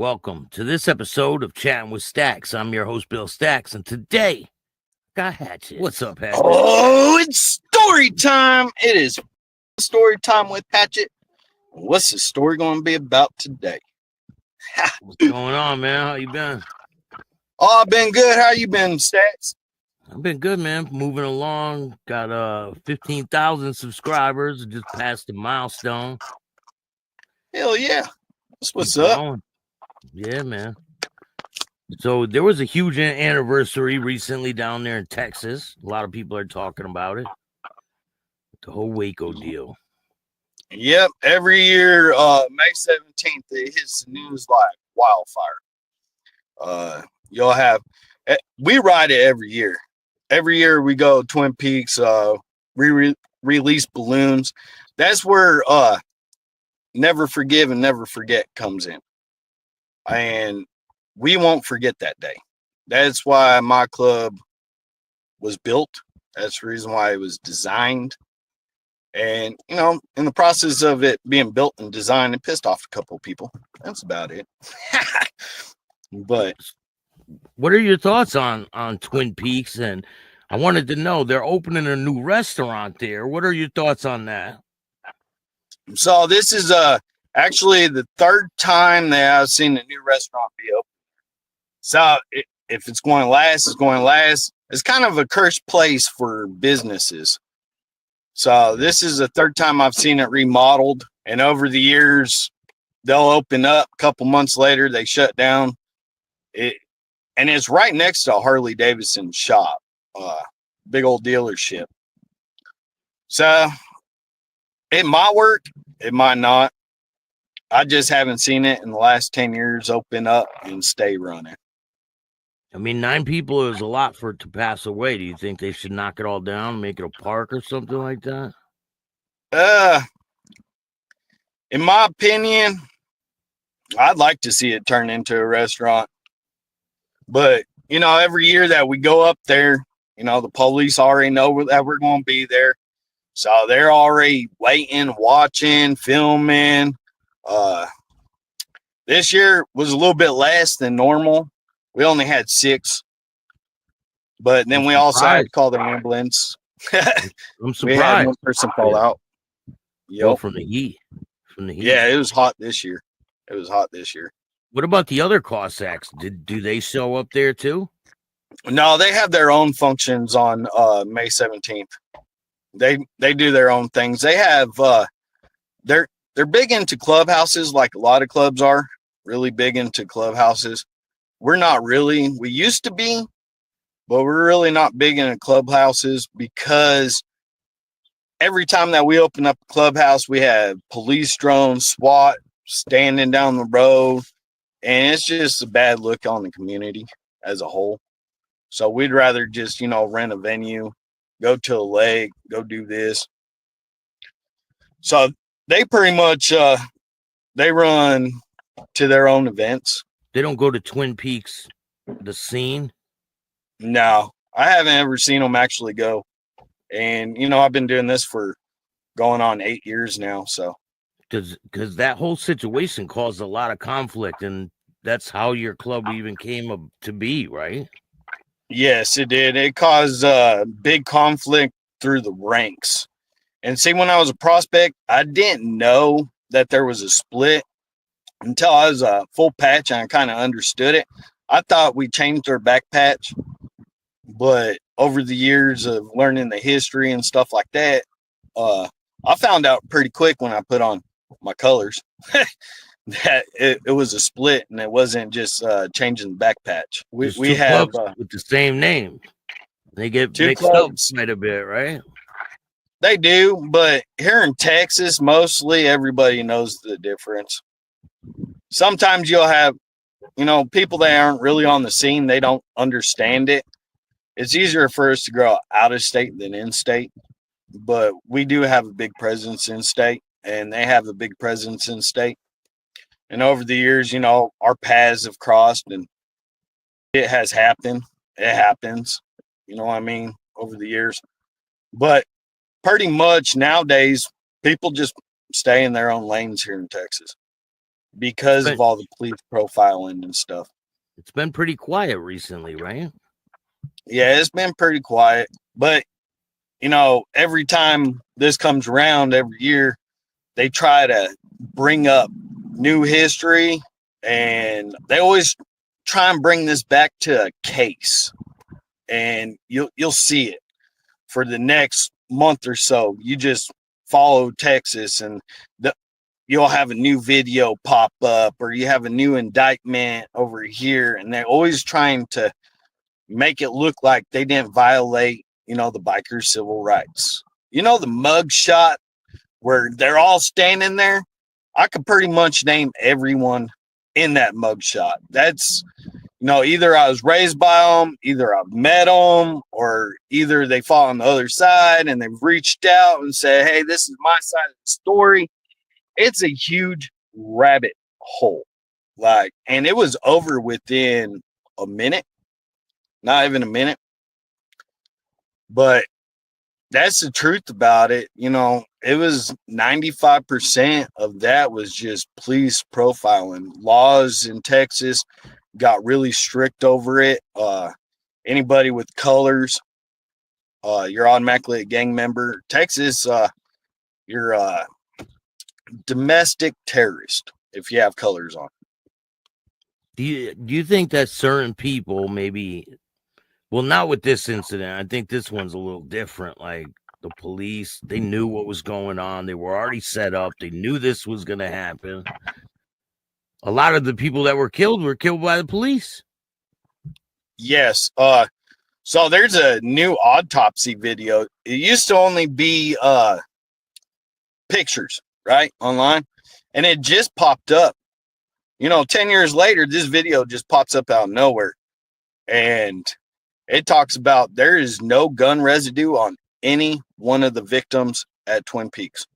Welcome to this episode of Chatting with Stacks. I'm your host, Bill Stacks, and today got Hatchet. What's up, Hatchet? Oh, it's story time. It is story time with Hatchet. What's the story going to be about today? What's going on, man? How you been? Oh, I've been good. How you been, Stacks? I've been good, man. Moving along. Got 15,000 subscribers. Just passed the milestone. Hell yeah. That's what's Keep up. going. Yeah, man. So there was a huge anniversary recently down there in Texas. A lot of people are talking about it. The whole Waco deal. Yep. Every year, May 17th, it hits the news like wildfire. You'll have, we ride it every year. Every year we go Twin Peaks, release balloons. That's where Never Forgive and Never Forget comes in. And we won't forget that day. That's why my club was built. That's the reason why it was designed. And, you know, in the process of it being built and designed, it pissed off a couple of people. That's about it. But what are your thoughts on Twin Peaks? And I wanted to know, they're opening a new restaurant there. What are your thoughts on that? so this is actually the third time that I've seen a new restaurant be open. So if it's going to last, it's going to last. It's kind of a cursed place for businesses. So this is the third time I've seen it remodeled. And over the years, they'll open up. A couple months later, they shut down. And it's right next to a Harley Davidson shop, big old dealership. So it might work, it might not. I just haven't seen it in the last 10 years open up and stay running. I mean, 9 people is a lot for it to pass away. Do you think they should knock it all down, make it a park or something like that? In my opinion, I'd like to see it turn into a restaurant. But, you know, every year that we go up there, you know, the police already know that we're going to be there. So they're already waiting, watching, filming. This year was a little bit less than normal. We only had 6. But then we also had to call the ambulance. I'm surprised. We had one person fall out. Yep. Well, from the heat. Yeah, it was hot this year. What about the other Cossacks? Do they show up there too? No, they have their own functions on May 17th. They do their own things. They have they're big into clubhouses, like a lot of clubs are, really big into clubhouses. We're not really. We used to be, but we're really not big into clubhouses because every time that we open up a clubhouse, we have police drones, SWAT standing down the road, and it's just a bad look on the community as a whole. So we'd rather just, you know, rent a venue, go to a lake, go do this. So they pretty much they run to their own events. They don't go to Twin Peaks, the scene? No, I haven't ever seen them actually go. And, you know, I've been doing this for going on 8 years now. So, because that whole situation caused a lot of conflict, and that's how your club even came to be, right? Yes, it did. It caused big conflict through the ranks. And see, when I was a prospect, I didn't know that there was a split until I was a full patch and I kind of understood it. I thought we changed our back patch, but over the years of learning the history and stuff like that, I found out pretty quick when I put on my colors that it was a split and it wasn't just changing the back patch. We have with the same name. They get mixed up quite a bit, right? They do, but here in Texas, mostly everybody knows the difference. Sometimes you'll have, you know, people that aren't really on the scene, they don't understand it. It's easier for us to grow out of state than in state, but we do have a big presence in state, and they have a big presence in state. And over the years, you know, our paths have crossed, and it has happened. It happens, you know what I mean, over the years. But pretty much nowadays, people just stay in their own lanes here in Texas. because of all the police profiling and stuff. It's been pretty quiet recently, right? Yeah, it's been pretty quiet. But, every time this comes around every year, they try to bring up new history, and they always try and bring this back to a case. And you'll see it for the next month or so. You just follow Texas, and you'll have a new video pop up, or you have a new indictment over here, and they're always trying to make it look like they didn't violate, the bikers' civil rights. The mug shot where they're all standing there. I could pretty much name everyone in that mug shot. That's, either I was raised by them, either I've met them, or either they fall on the other side and they've reached out and said, hey, this is my side of the story. It's a huge rabbit hole. And it was over within a minute, not even a minute. But that's the truth about it. It was 95% of that was just police profiling. Laws in Texas got really strict over it. Anybody with colors, you're automatically a gang member. Texas, you're a domestic terrorist if you have colors on. Do you think that certain people maybe, well, not with this incident, I think this one's a little different. Like the police, they knew what was going on. They were already set up. They knew this was going to happen. A lot of the people that were killed by the police. Yes. So there's a new autopsy video. It used to only be pictures, right, online, and it just popped up. 10 years later, this video just pops up out of nowhere, and it talks about there is no gun residue on any one of the victims at Twin Peaks.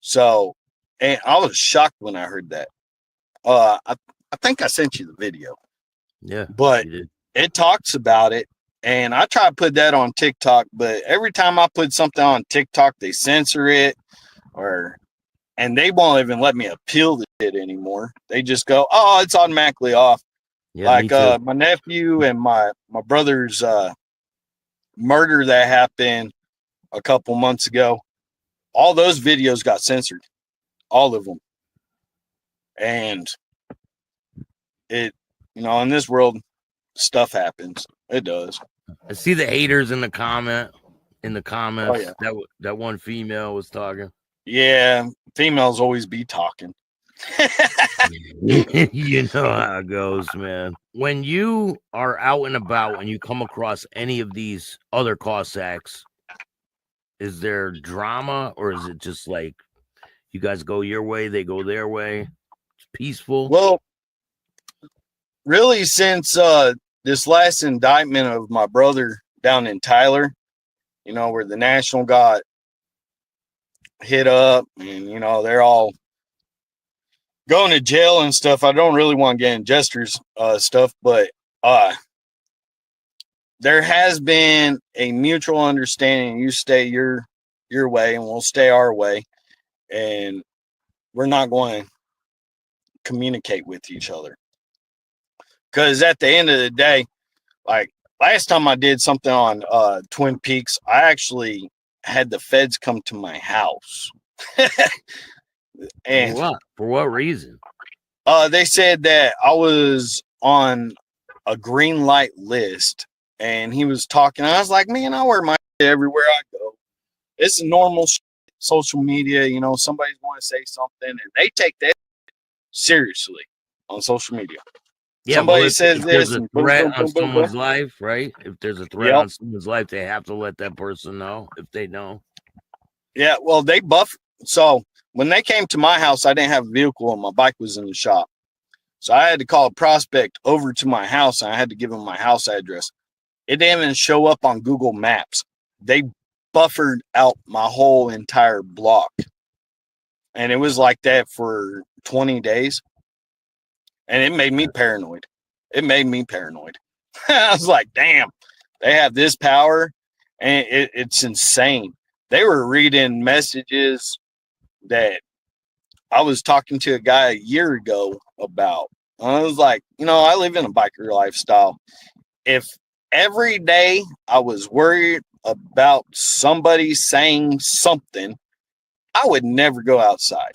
So, and I was shocked when I heard that. I think I sent you the video. Yeah, but it talks about it, and I try to put that on TikTok, but every time I put something on TikTok, they censor it, and they won't even let me appeal the shit anymore. They just go, oh, it's automatically off. Yeah, my nephew and my brother's murder that happened a couple months ago, all those videos got censored, all of them. And it, in this world, stuff happens. It does. I see the haters in the comments. Oh, yeah. That one female was talking. Yeah, females always be talking. You know how it goes, man. When you are out and about and you come across any of these other Cossacks, is there drama, or is it just like you guys go your way, they go their way? It's peaceful. Well, really, since this last indictment of my brother down in Tyler, where the National got hit up, and they're all going to jail and stuff. I don't really want to get in Jester's stuff, but there has been a mutual understanding. You stay your way, and we'll stay our way, and we're not going to communicate with each other. Because at the end of the day, like last time I did something on Twin Peaks, I actually had the feds come to my house. And for what reason? They said that I was on a green light list, and he was talking. I was like, man, I wear my shit everywhere I go. It's a normal social media. Somebody's going to say something, and they take that seriously on social media. Yeah, somebody says there's a threat on someone's life, right? If there's a threat on someone's life, they have to let that person know if they know. Yeah, well, they buff. So when they came to my house, I didn't have a vehicle, and my bike was in the shop. So I had to call a prospect over to my house, and I had to give him my house address. It didn't even show up on Google Maps. They buffered out my whole entire block. And it was like that for 20 days. And it made me paranoid. I was like, damn, they have this power, and it's insane. They were reading messages that I was talking to a guy a year ago about. I was like, I live in a biker lifestyle. If every day I was worried about somebody saying something, I would never go outside.